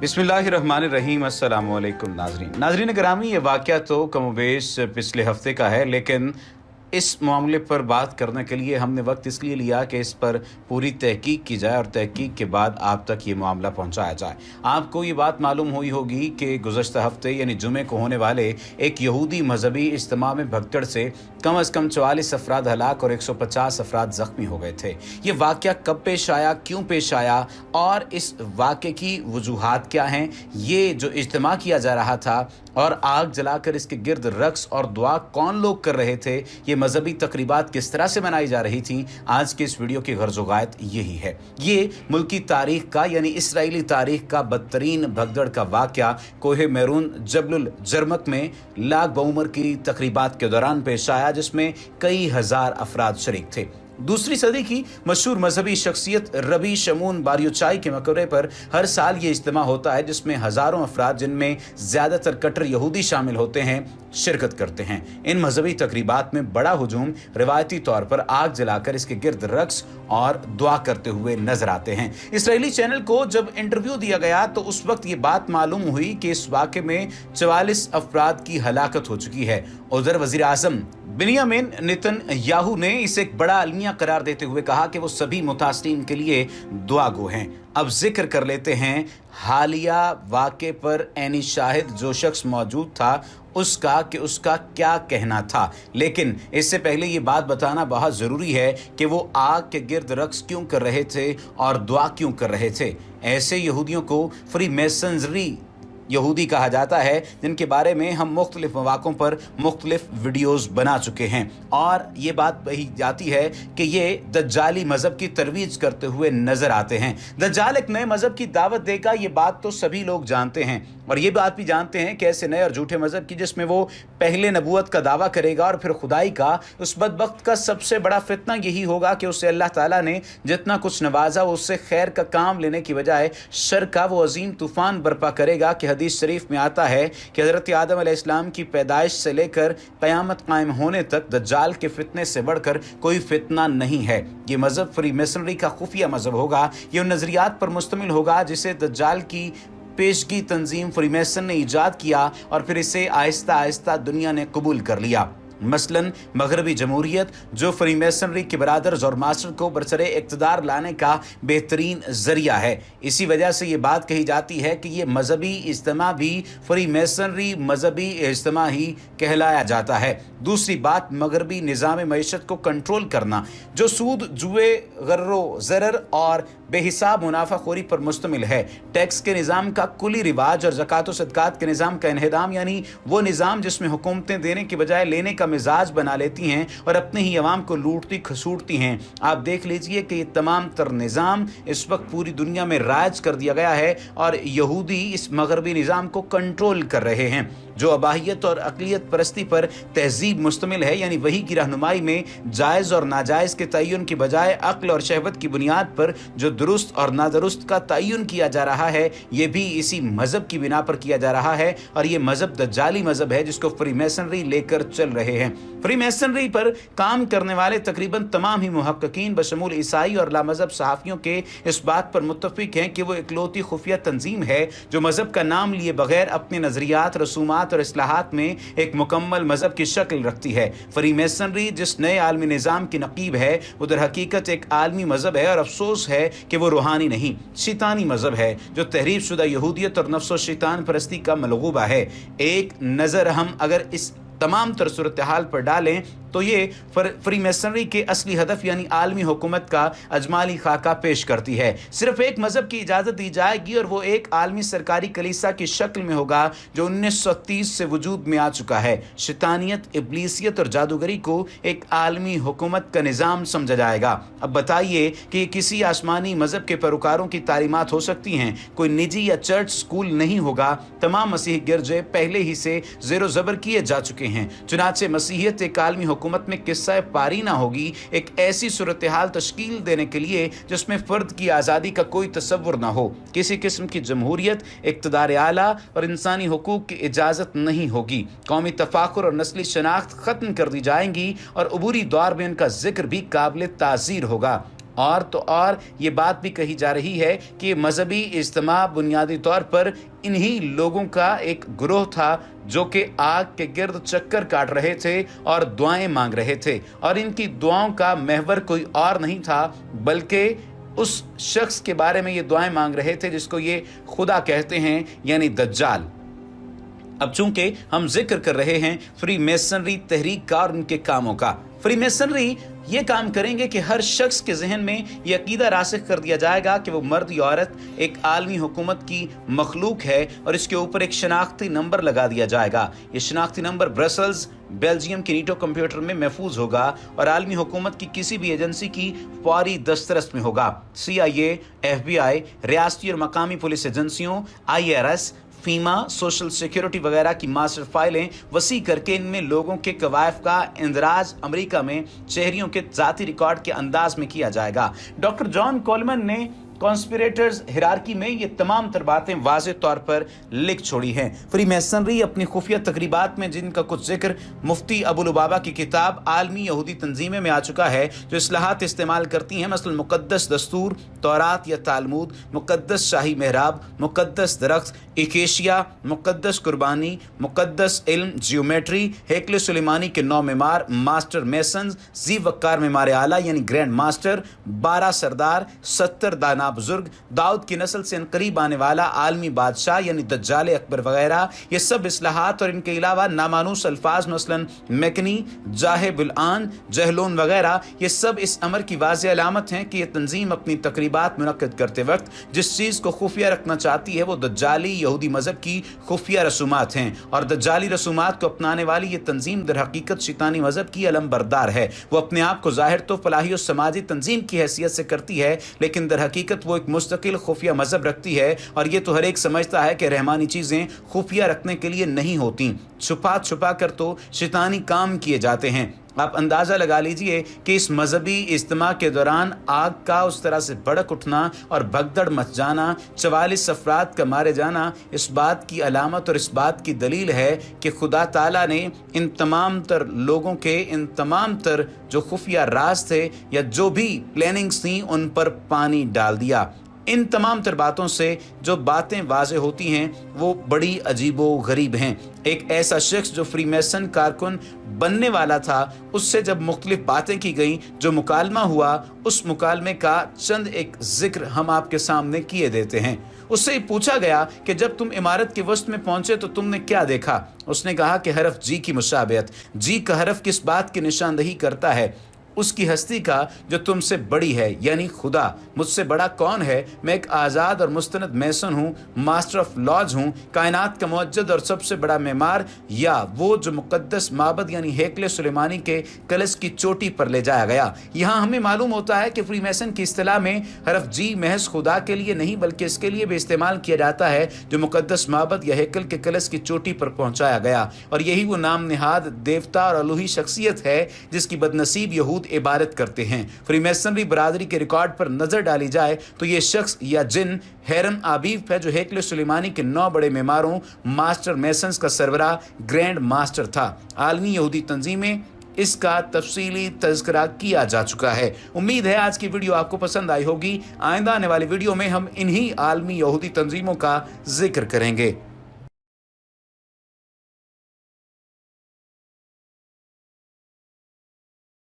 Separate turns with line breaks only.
बिस्मिल्लाहिर्रहमानिर्रहीम। अस्सलामु अलैकुम नाज़रीन गिरामी, ये वाक़या तो कमोबेश पिछले हफ़्ते का है, लेकिन इस मामले पर बात करने के लिए हमने वक्त इसलिए लिया कि इस पर पूरी तहकीक की जाए और तहकीक के बाद आप तक ये मामला पहुंचाया जाए। आपको ये बात मालूम हुई होगी कि गुज़श्ता हफ्ते यानी जुमे को होने वाले एक यहूदी मजहबी इज्तिमा में भगदड़ से कम अज़ कम 44 अफराद हलाक और 150 अफराद ज़ख्मी हो गए थे। ये वाक़या कब पेश आया, क्यों पेश आया और इस वाक़े की वजूहात क्या हैं, ये जो इज्तिमा किया जा रहा था और आग जलाकर इसके गिर्द रक्स और दुआ कौन लोग कर रहे थे, ये मजहबी तकरीबात किस तरह से मनाई जा रही थी, आज के इस वीडियो की गर्ज़ गायत यही है। ये मुल्की तारीख का यानी इसराइली तारीख का बदतरीन भगदड़ का वाक़या कोहे मैरून जबलुल जरमक में लाख बउमर की तकरीबात के दौरान पेश आया, जिसमें कई हजार अफराद शरीक थे। दूसरी सदी की मशहूर मजहबी शख्सियत रबी शमून बारियोचाई के मकबरे पर हर साल ये इज्तिमा होता है, जिसमें हज़ारों अफराद, जिनमें ज़्यादातर कट्टर यहूदी शामिल होते हैं, शिरकत करते हैं। इन मजहबी तकरीबात में बड़ा हुजूम रिवायती तौर पर आग जलाकर इसके गिर्द रक्स और दुआ करते हुए नजर आते हैं। इसराइली चैनल को जब इंटरव्यू दिया गया तो उस वक्त ये बात मालूम हुई कि इस वाक़े में 44 अफराद की हलाकत हो चुकी है। उधर वज़ीर आज़म बिन्यामिन नेतन्याहू ने इसे एक बड़ा अलमिया करार देते हुए कहा कि वो सभी मुतासरीन के लिए दुआ गो हैं। अब जिक्र कर लेते हैं हालिया वाक़े पर ऐनी शाहिद जो शख्स मौजूद था उसका क्या कहना था। लेकिन इससे पहले ये बात बताना बहुत ज़रूरी है कि वो आग के गिर्द रक्स क्यों कर रहे थे और दुआ क्यों कर रहे थे। ऐसे यहूदियों को फ्री मैसनरी यहूदी कहा जाता है, जिनके बारे में हम मुख्तलिफ मौक़ों पर मुख्तलिफ वीडियोज़ बना चुके हैं। और ये बात कही जाती है कि ये दज्जाली मज़हब की तरवीज करते हुए नज़र आते हैं। दज्जाल एक नए मज़हब की दावत देगा, ये बात तो सभी लोग जानते हैं, और ये बात भी जानते हैं कि ऐसे नए और झूठे मज़हब की जिसमें वो पहले नबूवत का दावा करेगा और फिर खुदाई का। उस बदबख्त का सबसे बड़ा फितना यही होगा कि उसे अल्लाह ताला ने जितना कुछ नवाजा वो उससे खैर का काम लेने की बजाय शर का वो अजीम तूफ़ान बर्पा करेगा कि हदीस शरीफ में आता है कि हज़रत आदम अलैहिस्सलाम की पैदाइश से लेकर क़यामत कायम होने तक दज्जाल के फितने से बढ़कर कोई फितना नहीं है। ये मज़हब फ्री मैसनरी का खुफिया मज़हब होगा। ये उन नज़रियात पर मुश्तमिल होगा जिसे दज्जाल की पेशगी तंजीम फ्री मैसन ने ईजाद किया और फिर इसे आहिस्ता आहिस्ता दुनिया ने कबूल कर लिया। मसलन मगरबी जमहूरियत जो फ्री मैसनरी के बरादर्स और मास्टर को बरसरे इक़्तिदार लाने का बेहतरीन ज़रिया है। इसी वजह से ये बात कही जाती है कि ये मजहबी इज्तिमा भी फ्री मैसनरी मजहबी इज्तिमा ही कहलाया जाता है। दूसरी बात, मगरबी निज़ाम मईशत को कंट्रोल करना जो सूद, जुए, गर्रो ज़रर और बेहिसाब मुनाफाखोरी पर मुश्तमिल है। टैक्स के निज़ाम का कुली रिवाज और ज़कात व सदक़ात के निज़ाम का इन्हिदाम, यानी वो निज़ाम जिसमें हुकूमतें देने के बजाय लेने का मिजाज बना लेती हैं और अपने ही अवाम को लूटती खसूटती हैं। आप देख लीजिए कि ये तमाम तर निज़ाम इस वक्त पूरी दुनिया में राज कर दिया गया है और यहूदी इस मगरबी निज़ाम को कंट्रोल कर रहे हैं जो अबाहियत और अक़लियत परस्ती पर तहजीब मुश्तमिल है, यानी वही की रहनुमाई में जायज़ और नाजायज़ के तयन की बजाय अक्ल और शहवत की बुनियाद पर जो दुरुस्त और नादुरुस्त का तयन किया जा रहा है, ये भी इसी मज़हब की बिना पर किया जा रहा है। और ये मज़हब दज्जाली मज़हब है जिसको फ्री मैसनरी लेकर चल रहे हैं। फ्री मैसनरी पर काम करने वाले तकरीबन तमाम ही मुहक्किकीन बशमूल ईसाई और लामज़हब सहाफ़ियों के इस बात पर मुत्तफ़िक़ हैं कि वो इकलौती खुफिया तंजीम है जो मज़हब का नाम लिए बगैर अपने नज़रियात, रसूमात और इस्लाहात में एक मुकम्मल मज़हब की शक्ल रखती है। फ्री मैसनरी जिस नए आलमी निज़ाम की नक़ीब है, उधर हकीकत एक आलमी मज़हब है और अफसोस है कि वो रूहानी नहीं, शैतानी मज़हब है जो तहरीफ शुदा यहूदियत और नफ्स व शैतान परस्ती का मलगूबा है। एक नज़र हम अगर इस तमाम तर सूरत हाल पर डालें तो ये फ्री मैसनरी के असली हदफ यानी आलमी हुकूमत का अजमाली खाका पेश करती है। सिर्फ एक मज़हब की इजाज़त दी जाएगी और वो एक आलमी सरकारी कलीसा की शक्ल में होगा जो 1930 से वजूद में आ चुका है। शैतानियत, इब्लीसियत और जादूगरी को एक आलमी हुकूमत का निज़ाम समझा जाएगा। अब बताइए कि किसी आसमानी मज़हब के पैरोकारों की तालीमात हो सकती हैं, कोई निजी या चर्च स्कूल नहीं होगा। तमाम मसीह गिरजे पहले ही से ज़ेरो ज़बर किए जा चुके हैं। चुनाचे मसीहियत एक आलमी हुकूमत में किस्सा पारी ना होगी एक ऐसी सूरत हाल तश्कील देने के लिए जिसमें फ़र्द की आज़ादी का कोई तसव्वुर ना हो। किसी किस्म की जमहूरियत, इक़्तिदार आला और इंसानी हुकूक की इजाज़त नहीं होगी। कौमी तफ़ाकुर और नस्ली शनाख्त ख़त्म कर दी जाएंगी और अबूरी दौर में उनका जिक्र भी काबिल ताज़ीर होगा। और तो और ये बात भी कही जा रही है कि मजहबी इज्तिमा बुनियादी तौर पर इन्हीं लोगों का एक ग्रोह था जो कि आग के गिर्द चक्कर काट रहे थे और दुआएं मांग रहे थे, और इनकी दुआओं का महवर कोई और नहीं था बल्कि उस शख्स के बारे में ये दुआएं मांग रहे थे जिसको ये खुदा कहते हैं, यानी दज्जाल। अब चूंकि हम जिक्र कर रहे हैं फ्री मेसनरी तहरीक का और उनके कामों का, फ्री मेसनरी ये काम करेंगे कि हर शख्स के जहन में ये अकीदा रासिख कर दिया जाएगा कि वो मर्द या औरत एक आलमी हुकूमत की मखलूक है, और इसके ऊपर एक शनाख्ती नंबर लगा दिया जाएगा। ये शनाख्ती नंबर ब्रसल्स बेल्जियम के नीटो कंप्यूटर में महफूज होगा और आलमी हुकूमत की किसी भी एजेंसी की फौरी दस्तरस में होगा। CIA, FBI, रियासती और मकामी पुलिस एजेंसियों, IRS, फीमा, सोशल सिक्योरिटी वगैरह की मास्टर फाइलें वसी करके इनमें लोगों के कवायफ का इंदराज अमेरिका में शहरियों के ज़ाती रिकॉर्ड के अंदाज में किया जाएगा। डॉक्टर जॉन कोलमन ने कॉन्स्पिरेटर्स हिरार्की में ये तमाम तर बातें वाज़ेह तौर पर लिख छोड़ी हैं। फ्री मेसनरी अपनी खुफिया तकरीबात में, जिनका कुछ जिक्र मुफ्ती अबू लुबाबा की किताब आलमी यहूदी तंजीमें में आ चुका है, जो इस्लाहात इस्तेमाल करती हैं, मसलन मुकद्दस दस्तूर, तौरात या तालमूद, मुकद्दस शाही महराब, मुकद्दस दरख्त, इकेशिया, मुकद्दस कुर्बानी, मुकद्दस इल्म, जियोमेट्री, हेकल सुलेमानी के 9 मेमार, मास्टर मेसन्स, जी वक्कार मेमार आला यानी ग्रैंड मास्टर, 12 सरदार, 70 दाना बुजुर्ग, दाऊद की नस्ल से करीब आने वाला आलमी बादशाह यानी दज्जाल अकबर वगैरह, ये सब इस्लाहात और इनके अलावा नामानूस अल्फाज मसलन मैकनी, जाहिबुल-आन, जहलोन वगैरह, ये सब इस अमर की वाज़ेह अलामत हैं कि ये तंजीम अपनी तकरीबात मुनक्किद करते वक्त जिस चीज़ को खुफिया रखना चाहती है वो दज्जाली यहूदी मज़हब की खुफिया रसूमात हैं, और दज्जाली रसूमात को अपनाने वाली ये तंजीम दर हकीकत शैतानी मज़हब की अलम बरदार है। वो अपने आप को ज़ाहिर तो फलाही और समाजी तंजीम की हैसियत से करती है, लेकिन दर हकीकत वो एक मुस्तकिल खुफिया मज़हब रखती है, और ये तो हर एक समझता है कि रहमानी चीज़ें खुफिया रखने के लिए नहीं होती, छुपा छुपा कर तो शैतानी काम किए जाते हैं। आप अंदाज़ा लगा लीजिए कि इस मजहबी इज्तिमा के दौरान आग का उस तरह से भड़क उठना और भगदड़ मच जाना, 44 अफराद का मारे जाना, इस बात की अलामत और इस बात की दलील है कि खुदा ताला ने इन तमाम तर लोगों के इन तमाम तर जो खुफिया राज थे या जो भी प्लानिंग्स थी उन पर पानी डाल दिया। इन तमाम तर बातों से जो बातें वाज़ेह होती हैं वो बड़ी अजीबो गरीब हैं। एक ऐसा शख्स जो फ्री मेसन कारकुन बनने वाला था, उससे जब मुख्तलिफ बातें की गईं, जो मुकालमा हुआ, उस मुकालमे का चंद एक जिक्र हम आपके सामने किए देते हैं। उससे पूछा गया कि जब तुम इमारत के वस्त में पहुंचे तो तुमने क्या देखा? उसने कहा कि हरफ जी की मुशाबहत। जी का हरफ किस बात की निशानदही करता है? उसकी हस्ती का जो तुमसे बड़ी है, यानी खुदा। मुझसे बड़ा कौन है? मैं एक आज़ाद और मुस्तनद मैसन हूँ, मास्टर ऑफ लॉज हूँ, कायनात का मुअज्जद और सबसे बड़ा मेमार, या वो जो मुकद्दस माबद यानी हेकले सुलेमानी के कलश की चोटी पर ले जाया गया। यहाँ हमें मालूम होता है कि फ्री मैसन की इस्तिलाह में हरफ जी महज खुदा के लिए नहीं बल्कि इसके लिए भी इस्तेमाल किया जाता है जो मुकद्दस माबद या हेकल के कलश की चोटी पर पहुँचाया गया, और यही वो नाम निहाद देवता और अलूही शख्सियत है जिसकी बदनसीब यहूद इबादत करते हैं। फ्री मेसनरी बरादरी के रिकॉर्ड पर नजर डाली जाए तो ये शख्स या जिन हैरम आबीफ है जो हेकल सुलेमानी के 9 बड़े मेमारों मास्टर मेसन्स का सरबराह ग्रैंड मास्टर था। आलमी यहूदी तंजीमें इसका तफसीली तज़किरा किया जा चुका है। उम्मीद है आज की वीडियो आपको पसंद आई होगी। आइंदा आने वाली वीडियो में हम इन्हीं आलमी यहूदी तंजीमों का जिक्र करेंगे।